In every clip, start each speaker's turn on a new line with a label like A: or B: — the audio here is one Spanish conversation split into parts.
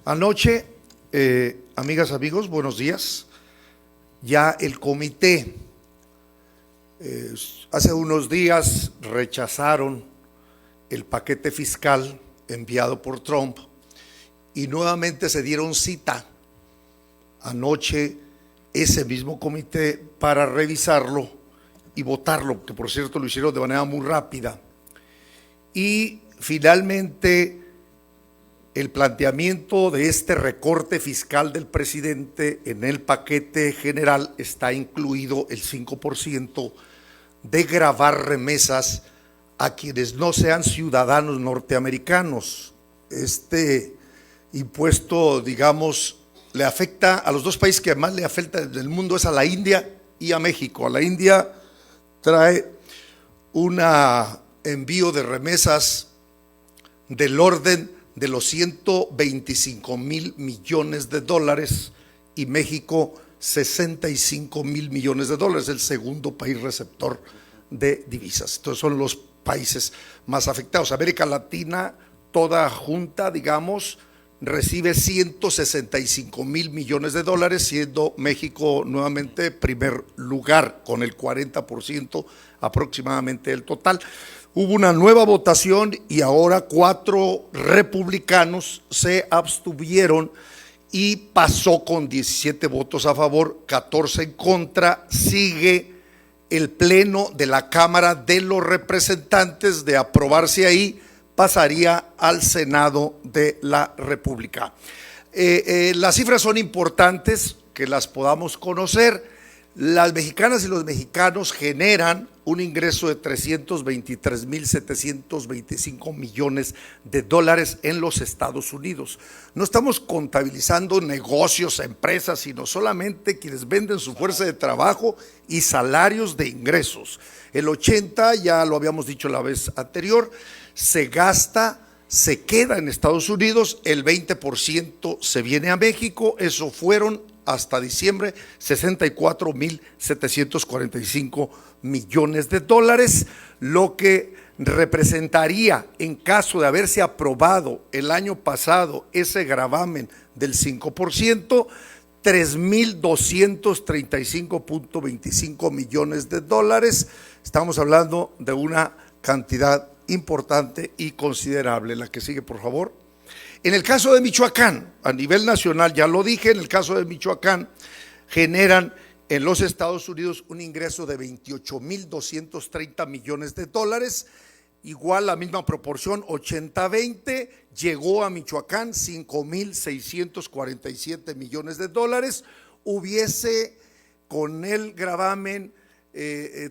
A: Anoche, amigas, amigos, buenos días. Ya el comité, hace unos días rechazaron el paquete fiscal enviado por Trump y nuevamente se dieron cita anoche ese mismo comité para revisarlo y votarlo, que por cierto lo hicieron de manera muy rápida. Y finalmente el planteamiento de este recorte fiscal del presidente en el paquete general está incluido el 5% de gravar remesas a quienes no sean ciudadanos norteamericanos. Este impuesto, digamos, le afecta a los dos países que más le afecta en el mundo, es a la India y a México. A la India trae un envío de remesas del orden de los 125,000 millones de dólares y México 65,000 millones de dólares, el segundo país receptor de divisas. Entonces son los países más afectados. América Latina, toda junta, digamos, recibe 165,000 millones de dólares, siendo México nuevamente primer lugar con el 40% aproximadamente del total. Hubo una nueva votación y ahora 4 republicanos se abstuvieron y pasó con 17 votos a favor, 14 en contra. Sigue el pleno de la Cámara de los Representantes. De aprobarse ahí, pasaría al Senado de la República. Las cifras son importantes que las podamos conocer. Las mexicanas y los mexicanos generan un ingreso de 323,725 millones de dólares en los Estados Unidos. No estamos contabilizando negocios, empresas, sino solamente quienes venden su fuerza de trabajo y salarios de ingresos. El 80%, ya lo habíamos dicho la vez anterior, se gasta, se queda en Estados Unidos, el 20% se viene a México. Eso fueron hasta diciembre 64,745 millones de dólares, lo que representaría, en caso de haberse aprobado el año pasado ese gravamen del 5%, 3,235,25 millones de dólares. Estamos hablando de una cantidad importante y considerable. La que sigue, por favor. En el caso de Michoacán, a nivel nacional, ya lo dije, en el caso de Michoacán, generan en los Estados Unidos un ingreso de 28,230 millones de dólares, igual la misma proporción, 80-20, llegó a Michoacán 5,647 millones de dólares. Hubiese con el gravamen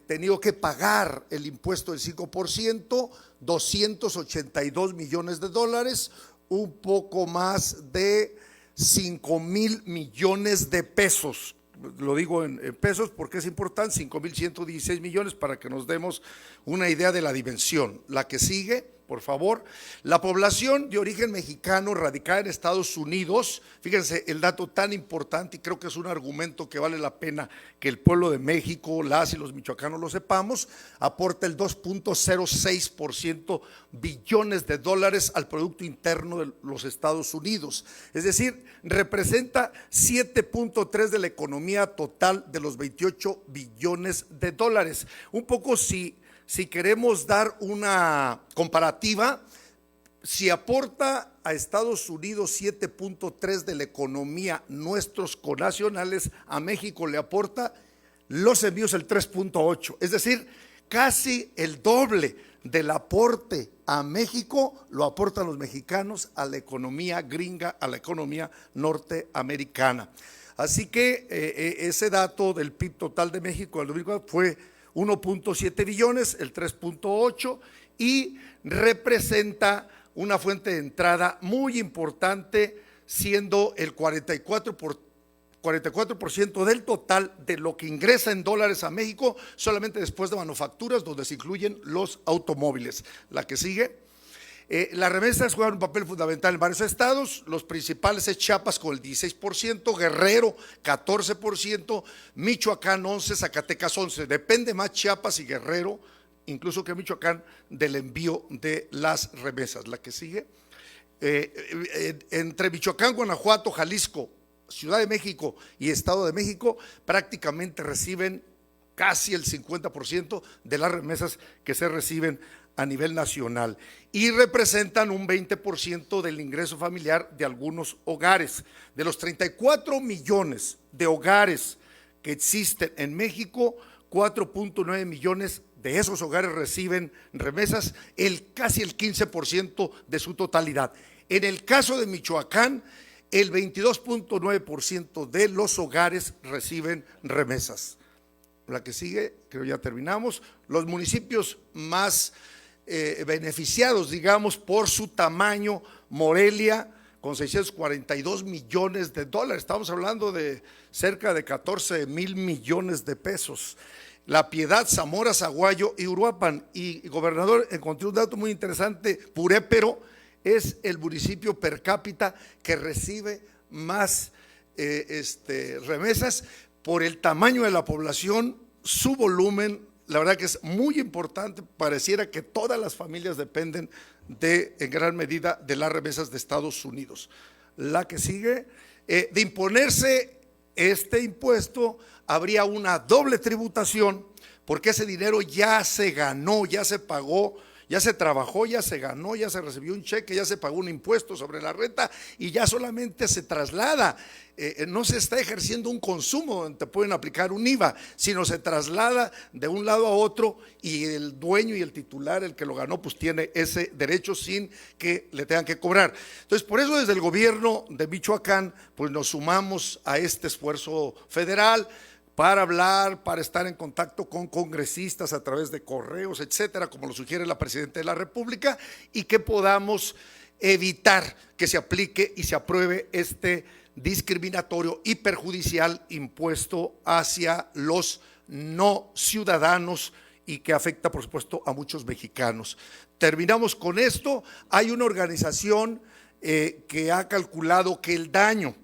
A: tenido que pagar el impuesto del 5%, 282 millones de dólares, un poco más de 5,000 millones de pesos. Lo digo en pesos porque es importante, 5,116 millones para que nos demos una idea de la dimensión. La que sigue, por favor. La población de origen mexicano radicada en Estados Unidos, fíjense el dato tan importante, y creo que es un argumento que vale la pena que el pueblo de México, las y los michoacanos lo sepamos, aporta el 2,06% billones de dólares al Producto Interno de los Estados Unidos. Es decir, representa 7,3% de la economía total de los 28 billones de dólares. Un poco si queremos dar una comparativa, si aporta a Estados Unidos 7,3% de la economía nuestros connacionales, a México le aporta los envíos el 3,8%, es decir, casi el doble del aporte a México lo aportan los mexicanos a la economía gringa, a la economía norteamericana. Así que ese dato del PIB total de México del 2004 fue 1,7 billones, el 3,8%, y representa una fuente de entrada muy importante, siendo el 44% del total de lo que ingresa en dólares a México, solamente después de manufacturas, donde se incluyen los automóviles. La que sigue. Las remesas juegan un papel fundamental en varios estados. Los principales es Chiapas con el 16%, Guerrero 14%, Michoacán 11%, Zacatecas 11%. Depende más Chiapas y Guerrero, incluso que Michoacán, del envío de las remesas. La que sigue. entre Michoacán, Guanajuato, Jalisco, Ciudad de México y Estado de México prácticamente reciben casi el 50% de las remesas que se reciben a nivel nacional y representan un 20% del ingreso familiar de algunos hogares. De los 34 millones de hogares que existen en México, 4.9 millones de esos hogares reciben remesas, casi el 15% de su totalidad. En el caso de Michoacán, el 22.9% de los hogares reciben remesas. La que sigue, creo ya terminamos, los municipios más beneficiados, digamos, por su tamaño: Morelia, con 642 millones de dólares, estamos hablando de cerca de 14 mil millones de pesos. La Piedad, Zamora, Zaguayo y Uruapan. Y gobernador, encontré un dato muy interesante: Purépero es el municipio per cápita que recibe más remesas por el tamaño de la población, su volumen. La verdad que es muy importante, pareciera que todas las familias dependen en gran medida de las remesas de Estados Unidos. La que sigue, de imponerse este impuesto, habría una doble tributación, porque ese dinero ya se ganó, ya se pagó, ya se trabajó, ya se ganó, ya se recibió un cheque, ya se pagó un impuesto sobre la renta y ya solamente se traslada. No se está ejerciendo un consumo donde te pueden aplicar un IVA, sino se traslada de un lado a otro y el dueño y el titular, el que lo ganó, pues tiene ese derecho sin que le tengan que cobrar. Entonces, por eso desde el gobierno de Michoacán, pues nos sumamos a este esfuerzo federal para hablar, para estar en contacto con congresistas a través de correos, etcétera, como lo sugiere la Presidenta de la República, y que podamos evitar que se aplique y se apruebe este discriminatorio y perjudicial impuesto hacia los no ciudadanos y que afecta, por supuesto, a muchos mexicanos. Terminamos con esto. Hay una organización que ha calculado que el daño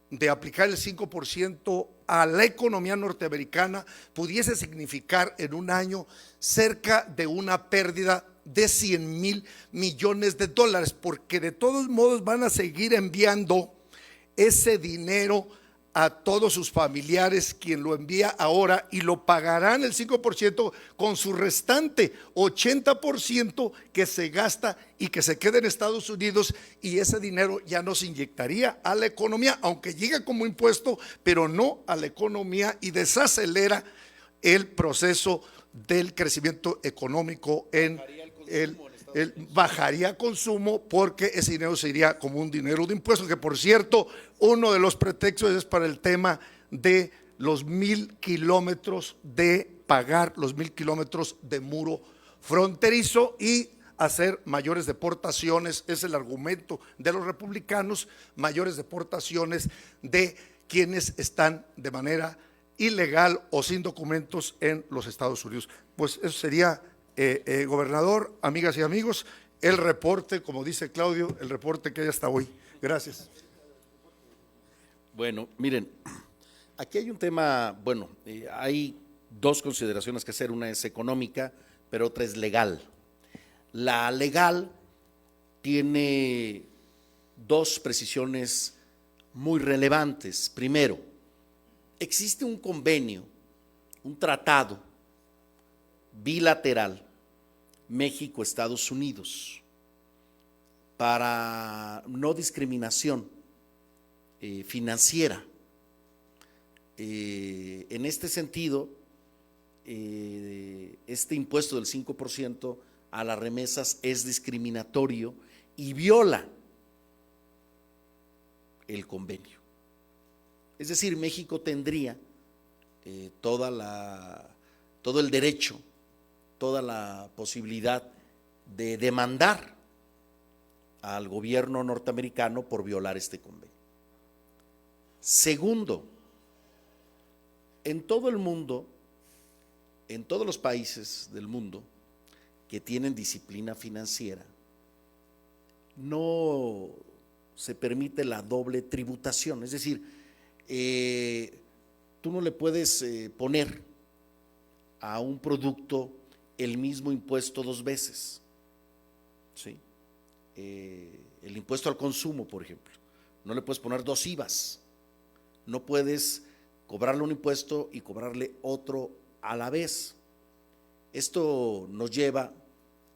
A: de aplicar el 5% a la economía norteamericana pudiese significar en un año cerca de una pérdida de 100 mil millones de dólares, porque de todos modos van a seguir enviando ese dinero a todos sus familiares, quien lo envía ahora, y lo pagarán el 5% con su restante 80% que se gasta y que se queda en Estados Unidos, y ese dinero ya no se inyectaría a la economía, aunque llega como impuesto, pero no a la economía, y desacelera el proceso del crecimiento económico bajaría consumo, porque ese dinero se iría como un dinero de impuestos, que por cierto, uno de los pretextos es para el tema de los 1,000 kilómetros de pagar, los 1,000 kilómetros de muro fronterizo y hacer mayores deportaciones. Es el argumento de los republicanos: mayores deportaciones de quienes están de manera ilegal o sin documentos en los Estados Unidos. Pues eso sería, gobernador, amigas y amigos, el reporte, como dice Claudio, el reporte que hay hasta hoy. Gracias.
B: Bueno, miren, aquí hay un tema, hay dos consideraciones que hacer: una es económica, pero otra es legal. La legal tiene dos precisiones muy relevantes. Primero, existe un convenio, un tratado bilateral México-Estados Unidos para no discriminación financiera. En este sentido, este impuesto del 5% a las remesas es discriminatorio y viola el convenio. Es decir, México tendría todo el derecho, toda la posibilidad de demandar al gobierno norteamericano por violar este convenio. Segundo, en todo el mundo, en todos los países del mundo que tienen disciplina financiera, no se permite la doble tributación. Es decir, tú no le puedes poner a un producto el mismo impuesto dos veces, ¿sí? el impuesto al consumo, por ejemplo. No le puedes poner dos IVAs, no puedes cobrarle un impuesto y cobrarle otro a la vez. Esto nos lleva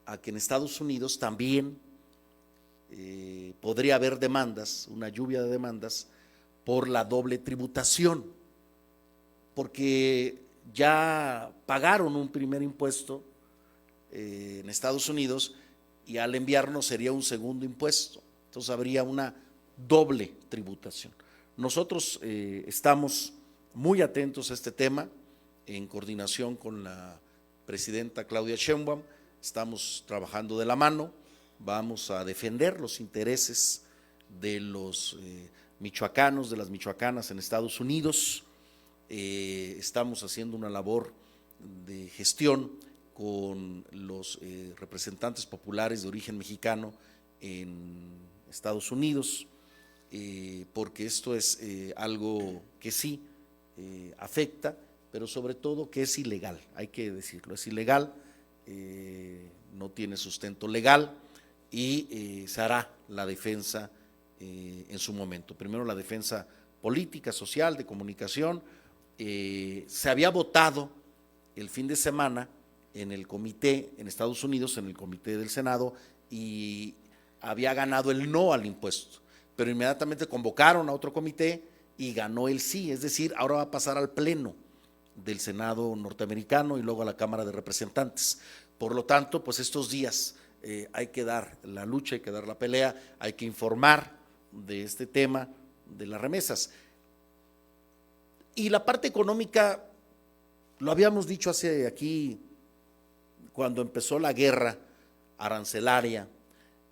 B: a que en Estados Unidos también podría haber demandas, una lluvia de demandas por la doble tributación, porque ya pagaron un primer impuesto en Estados Unidos y al enviarnos sería un segundo impuesto, entonces habría una doble tributación. Nosotros estamos muy atentos a este tema en coordinación con la presidenta Claudia Sheinbaum, estamos trabajando de la mano, vamos a defender los intereses de los michoacanos, de las michoacanas en Estados Unidos, estamos haciendo una labor de gestión con los representantes populares de origen mexicano en Estados Unidos, porque esto es algo que sí afecta, pero sobre todo que es ilegal, hay que decirlo, es ilegal, no tiene sustento legal y se hará la defensa en su momento. Primero la defensa política, social, de comunicación. Se había votado el fin de semana en el comité en Estados Unidos, en el comité del Senado, y había ganado el no al impuesto, pero inmediatamente convocaron a otro comité y ganó el sí, es decir, ahora va a pasar al pleno del Senado norteamericano y luego a la Cámara de Representantes. Por lo tanto, pues estos días hay que dar la lucha, hay que dar la pelea, hay que informar de este tema de las remesas. Y la parte económica, lo habíamos dicho hace aquí, cuando empezó la guerra arancelaria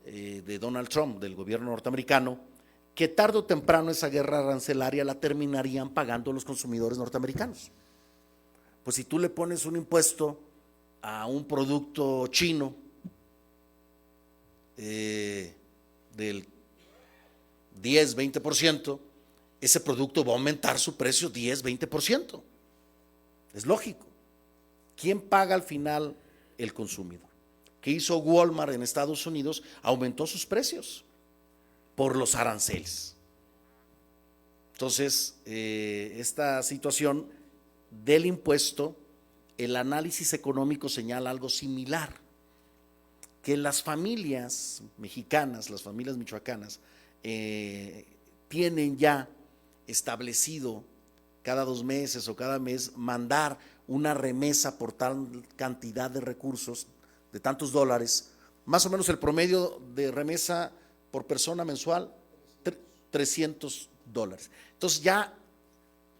B: de Donald Trump, del gobierno norteamericano, que tarde o temprano esa guerra arancelaria la terminarían pagando los consumidores norteamericanos. Pues si tú le pones un impuesto a un producto chino del 10-20%, ese producto va a aumentar su precio 10-20%. Es lógico. ¿Quién paga al final? El consumidor. ¿Qué hizo Walmart en Estados Unidos? Aumentó sus precios por los aranceles. Entonces, esta situación del impuesto, el análisis económico señala algo similar, que las familias mexicanas, las familias michoacanas, tienen ya establecido cada 2 meses o cada mes mandar una remesa por tal cantidad de recursos, de tantos dólares, más o menos el promedio de remesa por persona mensual, $300. Entonces ya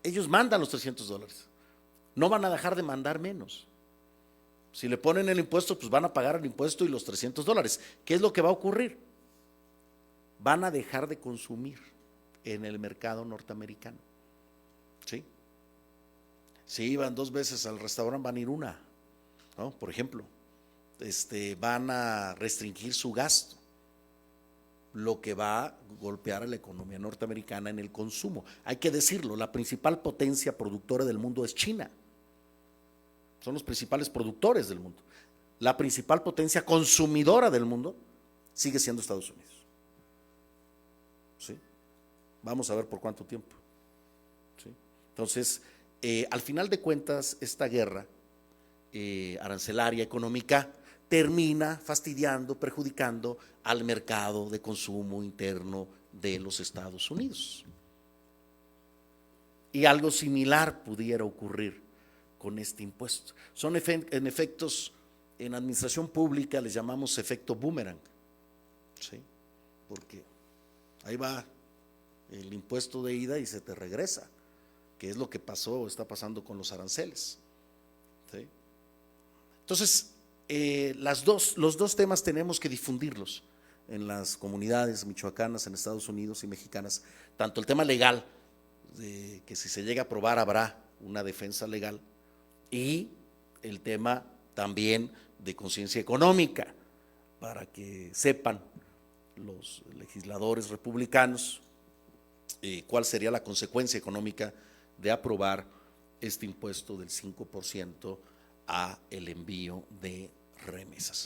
B: ellos mandan los $300, no van a dejar de mandar menos. Si le ponen el impuesto, pues van a pagar el impuesto y los $300. ¿Qué es lo que va a ocurrir? Van a dejar de consumir en el mercado norteamericano. ¿Sí? Si iban 2 veces al restaurante, van a ir una, ¿no? Por ejemplo, van a restringir su gasto, lo que va a golpear a la economía norteamericana en el consumo. Hay que decirlo, la principal potencia productora del mundo es China. Son los principales productores del mundo. La principal potencia consumidora del mundo sigue siendo Estados Unidos. ¿Sí? Vamos a ver por cuánto tiempo. ¿Sí? Entonces, al final de cuentas, esta guerra arancelaria económica termina fastidiando, perjudicando al mercado de consumo interno de los Estados Unidos. Y algo similar pudiera ocurrir con este impuesto. Son en efectos, en administración pública les llamamos efecto boomerang, ¿sí? Porque ahí va el impuesto de ida y se te regresa, que es lo que pasó, está pasando con los aranceles, ¿sí? Entonces, los dos temas tenemos que difundirlos en las comunidades michoacanas en Estados Unidos y mexicanas, tanto el tema legal, de que si se llega a aprobar habrá una defensa legal, y el tema también de conciencia económica, para que sepan los legisladores republicanos cuál sería la consecuencia económica de aprobar este impuesto del 5% a el envío de remesas.